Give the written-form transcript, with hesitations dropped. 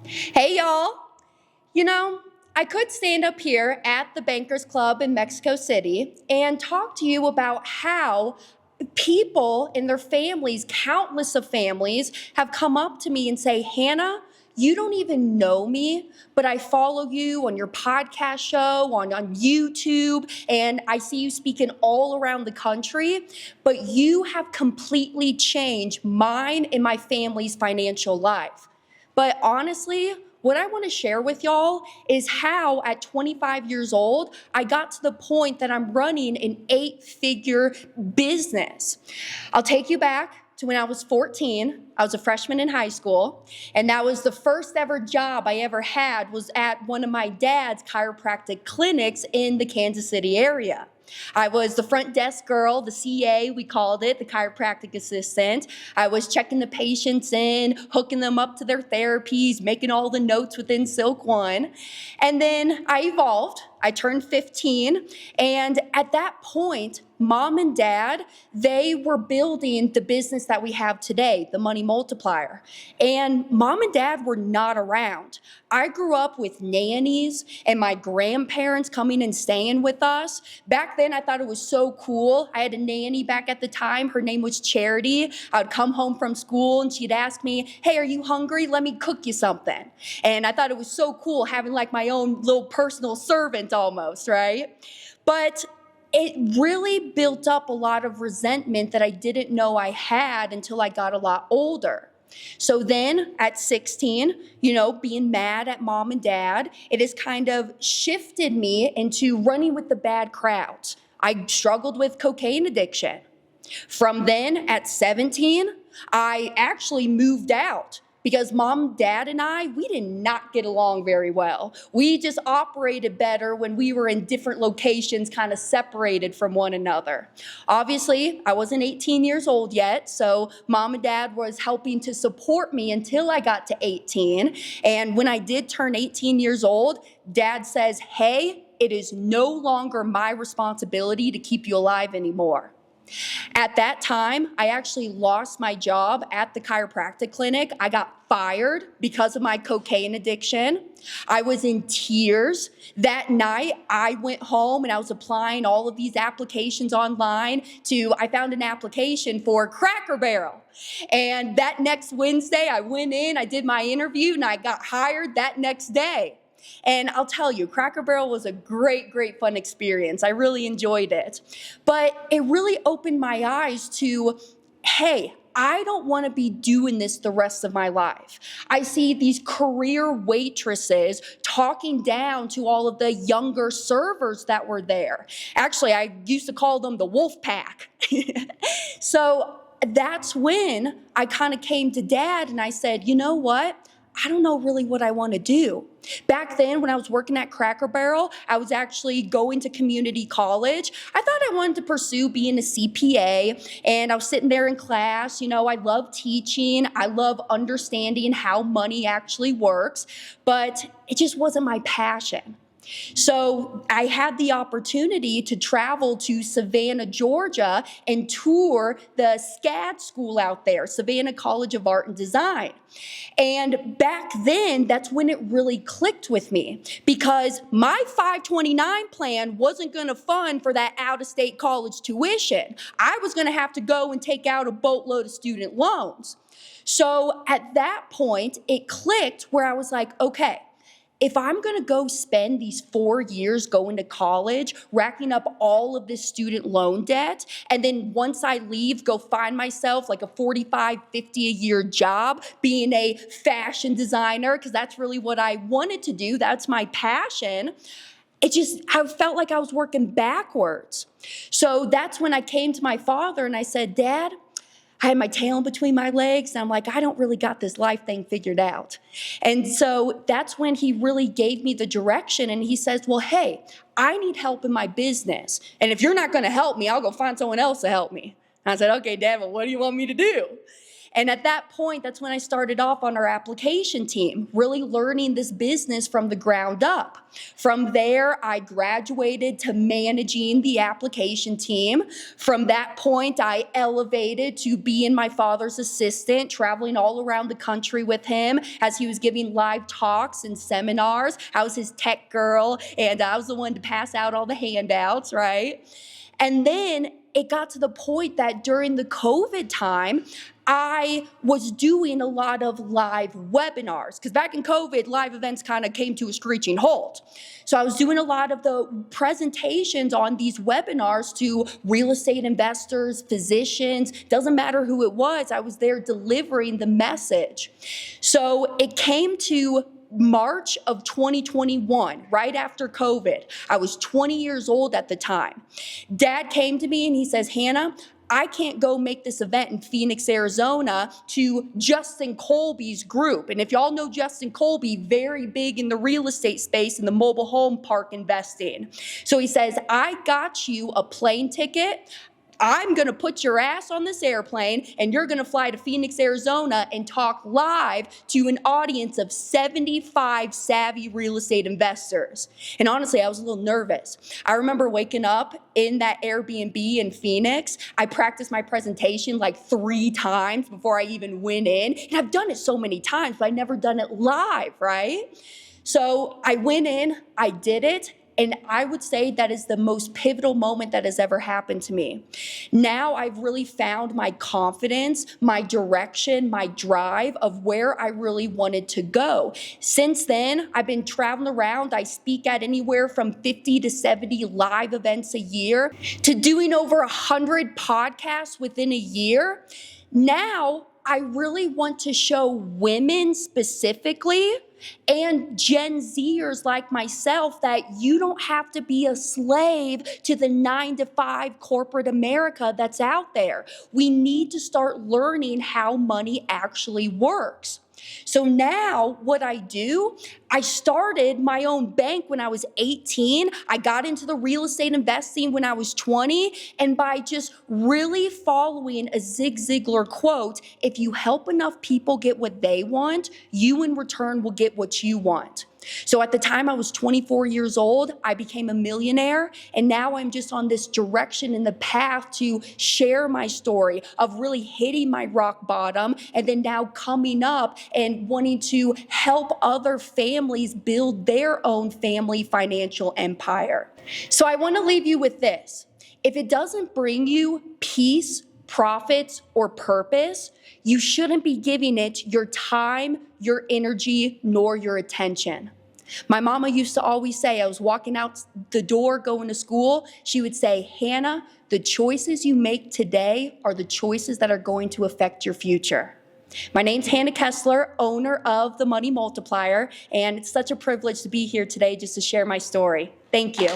Hey, y'all. You know, I could stand up here at the Bankers Club in Mexico City and talk to you about how people and their families, countless of families, have come up to me and say, Hannah, you don't even know me, but I follow you on your podcast show, on YouTube, and I see you speaking all around the country, but you have completely changed mine and my family's financial life. But honestly, what I want to share with y'all is how at 25 years old, I got to the point that I'm running an 8-figure business. I'll take you back to when I was 14. I was a freshman in high school, and that was the first ever job I ever had was at one of my dad's chiropractic clinics in the Kansas City area. I was the front desk girl, the CA, we called it, the chiropractic assistant. I was checking the patients in, hooking them up to their therapies, making all the notes within Silk One. And then I evolved. I turned 15, and at that point, mom and dad, they were building the business that we have today, the Money Multiplier. And mom and dad were not around. I grew up with nannies and my grandparents coming and staying with us. Back then, I thought it was so cool. I had a nanny back at the time. Her name was Charity. I would come home from school and she'd ask me, hey, are you hungry? Let me cook you something. And I thought it was so cool having like my own little personal servant almost, right? But it really built up a lot of resentment that I didn't know I had until I got a lot older. So then at 16, being mad at mom and dad, it has kind of shifted me into running with the bad crowds. I struggled with cocaine addiction. From then at 17, I actually moved out because mom, dad, and we did not get along very well. We just operated better when we were in different locations, kind of separated from one another. Obviously, I wasn't 18 years old yet, so mom and dad was helping to support me until I got to 18. And when I did turn 18 years old, dad says, hey, it is no longer my responsibility to keep you alive anymore. At that time, I actually lost my job at the chiropractic clinic. I got fired because of my cocaine addiction. I was in tears. That night, I went home and I was applying all of these applications online I found an application for Cracker Barrel. And that next Wednesday, I went in, I did my interview, and I got hired that next day. And I'll tell you, Cracker Barrel was a great, great fun experience. I really enjoyed it. But it really opened my eyes to, hey, I don't want to be doing this the rest of my life. I see these career waitresses talking down to all of the younger servers that were there. Actually, I used to call them the wolf pack. So that's when I kind of came to dad and I said, you know what? I don't know really what I want to do. Back then, when I was working at Cracker Barrel, I was actually going to community college. I thought I wanted to pursue being a CPA, and I was sitting there in class. I love teaching. I love understanding how money actually works, but it just wasn't my passion. So I had the opportunity to travel to Savannah, Georgia, and tour the SCAD school out there, Savannah College of Art and Design. And back then, that's when it really clicked with me because my 529 plan wasn't going to fund for that out-of-state college tuition. I was going to have to go and take out a boatload of student loans. So at that point, it clicked where I was like, okay, if I'm going to go spend these 4 years going to college, racking up all of this student loan debt, and then once I leave, go find myself like a 45, 50 a year job being a fashion designer, because that's really what I wanted to do. That's my passion. I felt like I was working backwards. So that's when I came to my father and I said, Dad, I had my tail between my legs, and I'm like, I don't really got this life thing figured out. And so that's when he really gave me the direction, and he says, well, hey, I need help in my business, and if you're not going to help me, I'll go find someone else to help me. And I said, okay, Dad, well, what do you want me to do? And at that point, that's when I started off on our application team, really learning this business from the ground up. From there, I graduated to managing the application team. From that point, I elevated to being my father's assistant, traveling all around the country with him as he was giving live talks and seminars. I was his tech girl, and I was the one to pass out all the handouts, right? And then it got to the point that during the COVID time, I was doing a lot of live webinars, because back in COVID, live events kind of came to a screeching halt. So I was doing a lot of the presentations on these webinars to real estate investors, physicians, doesn't matter who it was, I was there delivering the message. So it came to March of 2021, right after COVID. I was 20 years old at the time. Dad came to me and he says, Hannah, I can't go make this event in Phoenix, Arizona to Justin Colby's group. And if y'all know Justin Colby, very big in the real estate space and the mobile home park investing. So he says, I got you a plane ticket. I'm gonna put your ass on this airplane and you're gonna fly to Phoenix, Arizona and talk live to an audience of 75 savvy real estate investors. And honestly, I was a little nervous. I remember waking up in that Airbnb in Phoenix. I practiced my presentation like 3 times before I even went in. And I've done it so many times, but I've never done it live, right? So I went in, I did it. And I would say that is the most pivotal moment that has ever happened to me. Now I've really found my confidence, my direction, my drive of where I really wanted to go. Since then, I've been traveling around. I speak at anywhere from 50 to 70 live events a year to doing over 100 podcasts within a year. Now, I really want to show women specifically and Gen Zers like myself that you don't have to be a slave to the 9-to-5 corporate America that's out there. We need to start learning how money actually works. So now what I do, I started my own bank when I was 18. I got into the real estate investing when I was 20. And by just really following a Zig Ziglar quote, if you help enough people get what they want, you in return will get what you want. So at the time I was 24 years old, I became a millionaire, and now I'm just on this direction in the path to share my story of really hitting my rock bottom and then now coming up and wanting to help other families build their own family financial empire. So I want to leave you with this. If it doesn't bring you peace, profits, or purpose, you shouldn't be giving it your time, your energy, nor your attention. My mama used to always say, I was walking out the door going to school, she would say, Hannah, the choices you make today are the choices that are going to affect your future. My name's Hannah Kesler, owner of The Money Multiplier, and it's such a privilege to be here today just to share my story. Thank you.